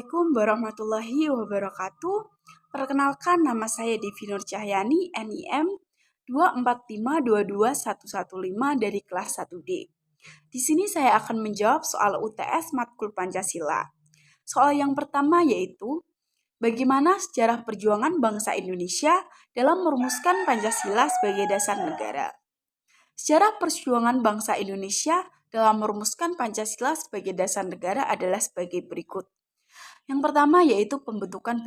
Assalamualaikum warahmatullahi wabarakatuh. Perkenalkan, nama saya Devi Nur Cahyani, NIM 245221115 dari kelas 1D. Di sini saya akan menjawab soal UTS Matkul Pancasila. Soal yang pertama yaitu, bagaimana sejarah perjuangan bangsa Indonesia dalam merumuskan Pancasila sebagai dasar negara? Sejarah perjuangan bangsa Indonesia dalam merumuskan Pancasila sebagai dasar negara adalah sebagai berikut. Yang pertama yaitu pembentukan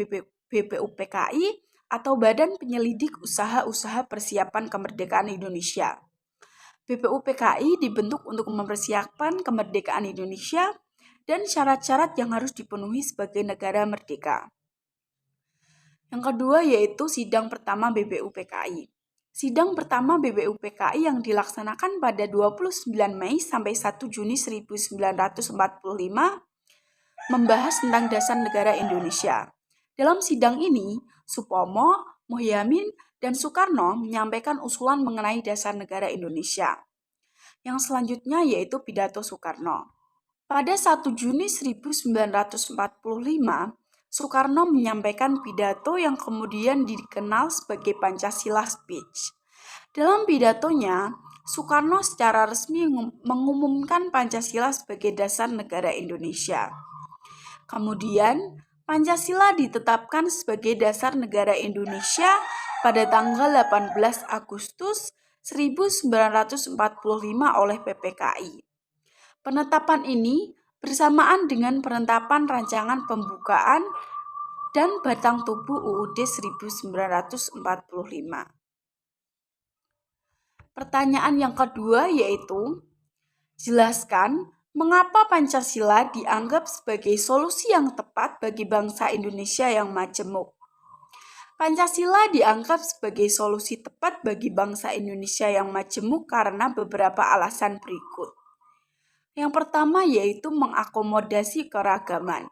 BPUPKI atau Badan Penyelidik Usaha-Usaha Persiapan Kemerdekaan Indonesia. BPUPKI dibentuk untuk mempersiapkan kemerdekaan Indonesia dan syarat-syarat yang harus dipenuhi sebagai negara merdeka. Yang kedua yaitu sidang pertama BPUPKI. Sidang pertama BPUPKI yang dilaksanakan pada 29 Mei sampai 1 Juni 1945 membahas tentang dasar negara Indonesia. Dalam sidang ini, Supomo, Muhyiddin, dan Soekarno menyampaikan usulan mengenai dasar negara Indonesia. Yang selanjutnya yaitu pidato Soekarno. Pada 1 Juni 1945, Soekarno menyampaikan pidato yang kemudian dikenal sebagai Pancasila Speech. Dalam pidatonya, Soekarno secara resmi mengumumkan Pancasila sebagai dasar negara Indonesia. Kemudian, Pancasila ditetapkan sebagai dasar negara Indonesia pada tanggal 18 Agustus 1945 oleh PPKI. Penetapan ini bersamaan dengan penetapan rancangan pembukaan dan batang tubuh UUD 1945. Pertanyaan yang kedua yaitu, jelaskan mengapa Pancasila dianggap sebagai solusi yang tepat bagi bangsa Indonesia yang majemuk. Pancasila dianggap sebagai solusi tepat bagi bangsa Indonesia yang majemuk karena beberapa alasan berikut. Yang pertama yaitu mengakomodasi keragaman.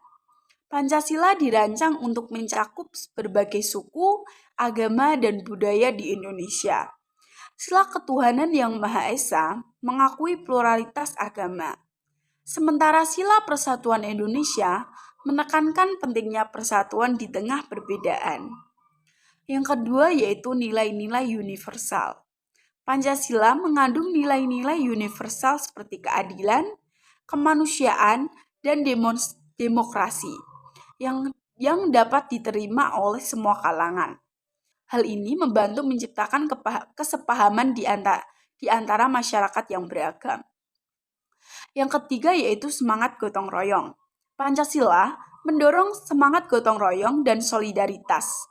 Pancasila dirancang untuk mencakup berbagai suku, agama, dan budaya di Indonesia. Sila ketuhanan yang Maha Esa mengakui pluralitas agama. Sementara sila persatuan Indonesia menekankan pentingnya persatuan di tengah perbedaan. Yang kedua yaitu nilai-nilai universal. Pancasila mengandung nilai-nilai universal seperti keadilan, kemanusiaan, dan demokrasi yang dapat diterima oleh semua kalangan. Hal ini membantu menciptakan kesepahaman di antara masyarakat yang beragam. Yang ketiga yaitu semangat gotong royong. Pancasila mendorong semangat gotong royong dan solidaritas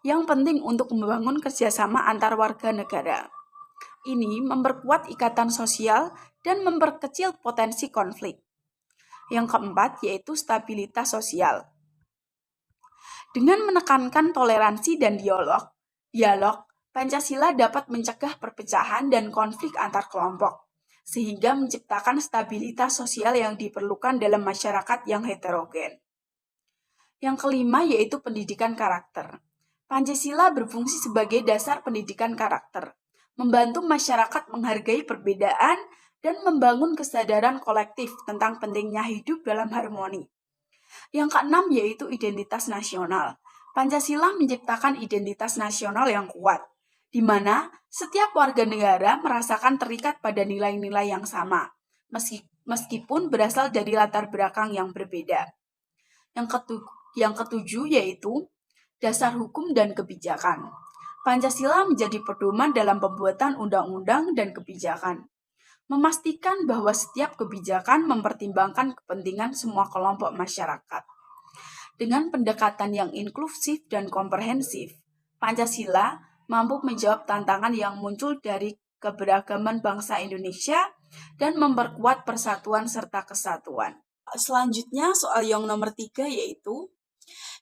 yang penting untuk membangun kerjasama antar warga negara. Ini memperkuat ikatan sosial dan memperkecil potensi konflik. Yang keempat yaitu stabilitas sosial. Dengan menekankan toleransi dan dialog, Pancasila dapat mencegah perpecahan dan konflik antar kelompok, sehingga menciptakan stabilitas sosial yang diperlukan dalam masyarakat yang heterogen. Yang kelima yaitu pendidikan karakter. Pancasila berfungsi sebagai dasar pendidikan karakter, membantu masyarakat menghargai perbedaan dan membangun kesadaran kolektif tentang pentingnya hidup dalam harmoni. Yang keenam yaitu identitas nasional. Pancasila menciptakan identitas nasional yang kuat, di mana setiap warga negara merasakan terikat pada nilai-nilai yang sama, meskipun berasal dari latar belakang yang berbeda. Yang ketujuh yaitu dasar hukum dan kebijakan. Pancasila menjadi pedoman dalam pembuatan undang-undang dan kebijakan, memastikan bahwa setiap kebijakan mempertimbangkan kepentingan semua kelompok masyarakat. Dengan pendekatan yang inklusif dan komprehensif, Pancasila mampu menjawab tantangan yang muncul dari keberagaman bangsa Indonesia dan memperkuat persatuan serta kesatuan. Selanjutnya soal yang nomor 3 yaitu,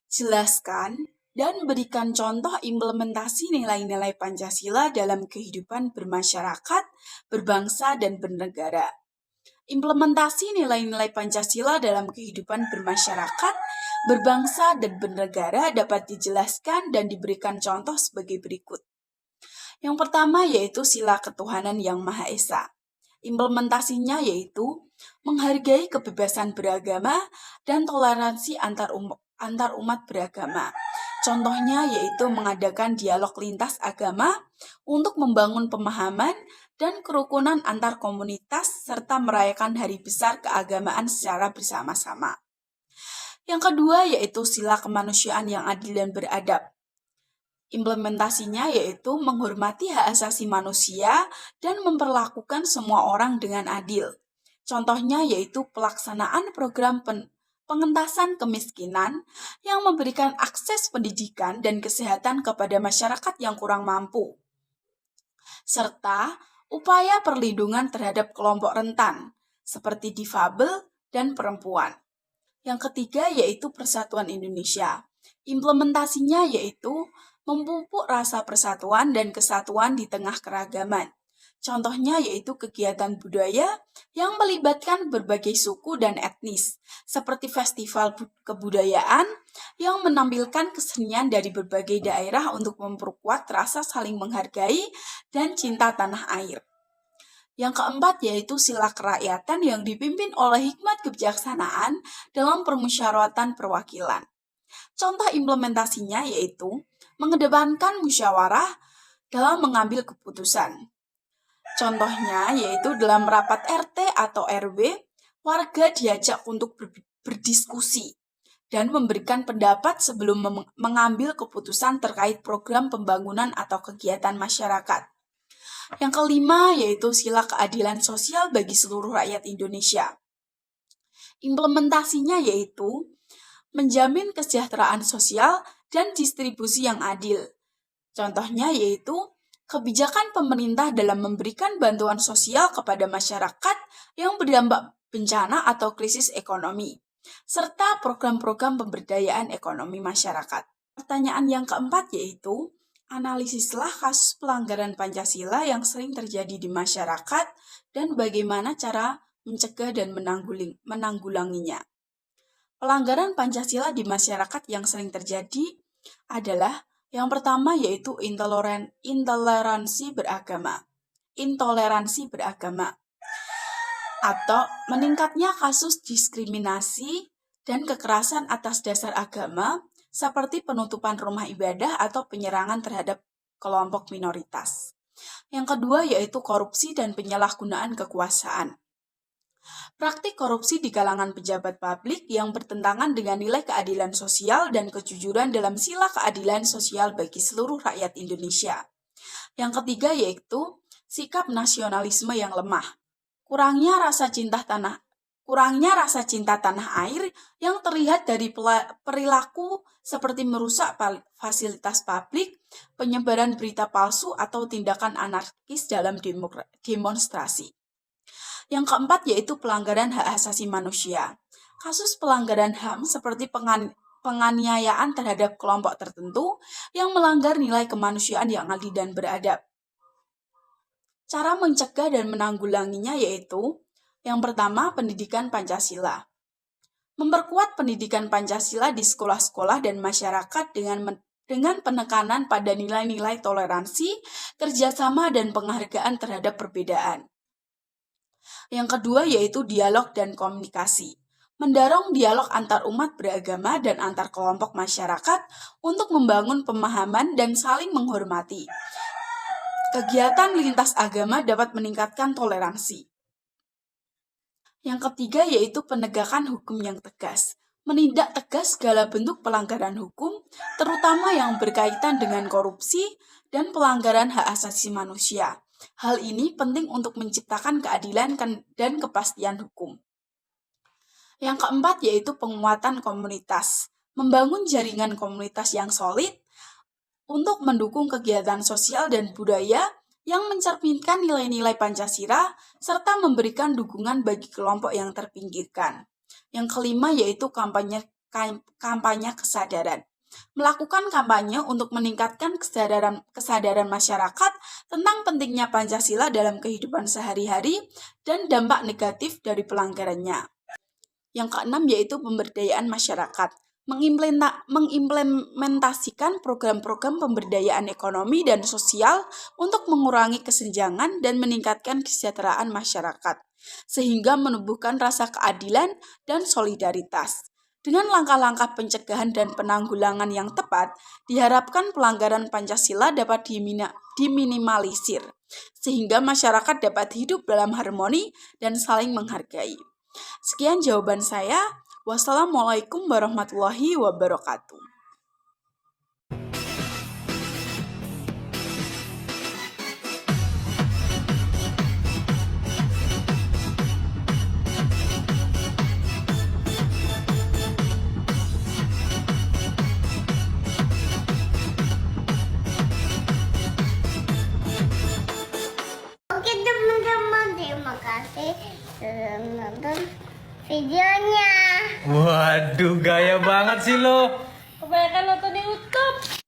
jelaskan dan berikan contoh implementasi nilai-nilai Pancasila dalam kehidupan bermasyarakat, berbangsa, dan bernegara. Implementasi nilai-nilai Pancasila dalam kehidupan bermasyarakat, berbangsa, dan bernegara dapat dijelaskan dan diberikan contoh sebagai berikut. Yang pertama yaitu sila ketuhanan yang Maha Esa. Implementasinya yaitu menghargai kebebasan beragama dan toleransi antar umat beragama. Contohnya yaitu mengadakan dialog lintas agama untuk membangun pemahaman dan kerukunan antar komunitas serta merayakan hari besar keagamaan secara bersama-sama. Yang kedua yaitu sila kemanusiaan yang adil dan beradab. Implementasinya yaitu menghormati hak asasi manusia dan memperlakukan semua orang dengan adil. Contohnya yaitu pelaksanaan program pengentasan kemiskinan yang memberikan akses pendidikan dan kesehatan kepada masyarakat yang kurang mampu, serta upaya perlindungan terhadap kelompok rentan, seperti difabel dan perempuan. Yang ketiga yaitu Persatuan Indonesia. Implementasinya yaitu memupuk rasa persatuan dan kesatuan di tengah keragaman. Contohnya yaitu kegiatan budaya yang melibatkan berbagai suku dan etnis, seperti festival kebudayaan yang menampilkan kesenian dari berbagai daerah untuk memperkuat rasa saling menghargai dan cinta tanah air. Yang keempat yaitu sila kerakyatan yang dipimpin oleh hikmat kebijaksanaan dalam permusyawaratan perwakilan. Contoh implementasinya yaitu mengedepankan musyawarah dalam mengambil keputusan. Contohnya yaitu dalam rapat RT atau RW, warga diajak untuk berdiskusi dan memberikan pendapat sebelum mengambil keputusan terkait program pembangunan atau kegiatan masyarakat. Yang kelima yaitu sila keadilan sosial bagi seluruh rakyat Indonesia. Implementasinya yaitu menjamin kesejahteraan sosial dan distribusi yang adil. Contohnya yaitu kebijakan pemerintah dalam memberikan bantuan sosial kepada masyarakat yang berdampak bencana atau krisis ekonomi, serta program-program pemberdayaan ekonomi masyarakat. Pertanyaan yang keempat yaitu, analisislah kasus pelanggaran Pancasila yang sering terjadi di masyarakat dan bagaimana cara mencegah dan menanggulanginya. Pelanggaran Pancasila di masyarakat yang sering terjadi adalah yang pertama yaitu intoleransi beragama. Intoleransi beragama atau meningkatnya kasus diskriminasi dan kekerasan atas dasar agama seperti penutupan rumah ibadah atau penyerangan terhadap kelompok minoritas. Yang kedua yaitu korupsi dan penyalahgunaan kekuasaan. Praktik korupsi di kalangan pejabat publik yang bertentangan dengan nilai keadilan sosial dan kejujuran dalam sila keadilan sosial bagi seluruh rakyat Indonesia. Yang ketiga yaitu sikap nasionalisme yang lemah. Kurangnya rasa cinta tanah air yang terlihat dari perilaku seperti merusak fasilitas publik, penyebaran berita palsu atau tindakan anarkis dalam demonstrasi. Yang keempat yaitu pelanggaran hak asasi manusia. Kasus pelanggaran HAM seperti penganiayaan terhadap kelompok tertentu yang melanggar nilai kemanusiaan yang adil dan beradab. Cara mencegah dan menanggulanginya yaitu, yang pertama, pendidikan Pancasila. Memperkuat pendidikan Pancasila di sekolah-sekolah dan masyarakat dengan penekanan pada nilai-nilai toleransi, kerjasama, dan penghargaan terhadap perbedaan. Yang kedua yaitu dialog dan komunikasi. Mendorong dialog antar umat beragama dan antar kelompok masyarakat untuk membangun pemahaman dan saling menghormati. Kegiatan lintas agama dapat meningkatkan toleransi. Yang ketiga yaitu penegakan hukum yang tegas. Menindak tegas segala bentuk pelanggaran hukum, terutama yang berkaitan dengan korupsi dan pelanggaran hak asasi manusia. Hal ini penting untuk menciptakan keadilan dan kepastian hukum. Yang keempat yaitu penguatan komunitas. Membangun jaringan komunitas yang solid untuk mendukung kegiatan sosial dan budaya yang mencerminkan nilai-nilai Pancasila serta memberikan dukungan bagi kelompok yang terpinggirkan. Yang kelima yaitu kampanye kesadaran. Melakukan kampanye untuk meningkatkan kesadaran masyarakat tentang pentingnya Pancasila dalam kehidupan sehari-hari dan dampak negatif dari pelanggarannya. Yang keenam yaitu pemberdayaan masyarakat. mengimplementasikan program-program pemberdayaan ekonomi dan sosial untuk mengurangi kesenjangan dan meningkatkan kesejahteraan masyarakat, sehingga menumbuhkan rasa keadilan dan solidaritas. Dengan langkah-langkah pencegahan dan penanggulangan yang tepat, diharapkan pelanggaran Pancasila dapat diminimalisir, sehingga masyarakat dapat hidup dalam harmoni dan saling menghargai. Sekian jawaban saya. Wassalamualaikum warahmatullahi wabarakatuh. Oke teman-teman, terima kasih sudah menonton videonya. Waduh, gaya banget sih lo. Kebanyakan nonton YouTube.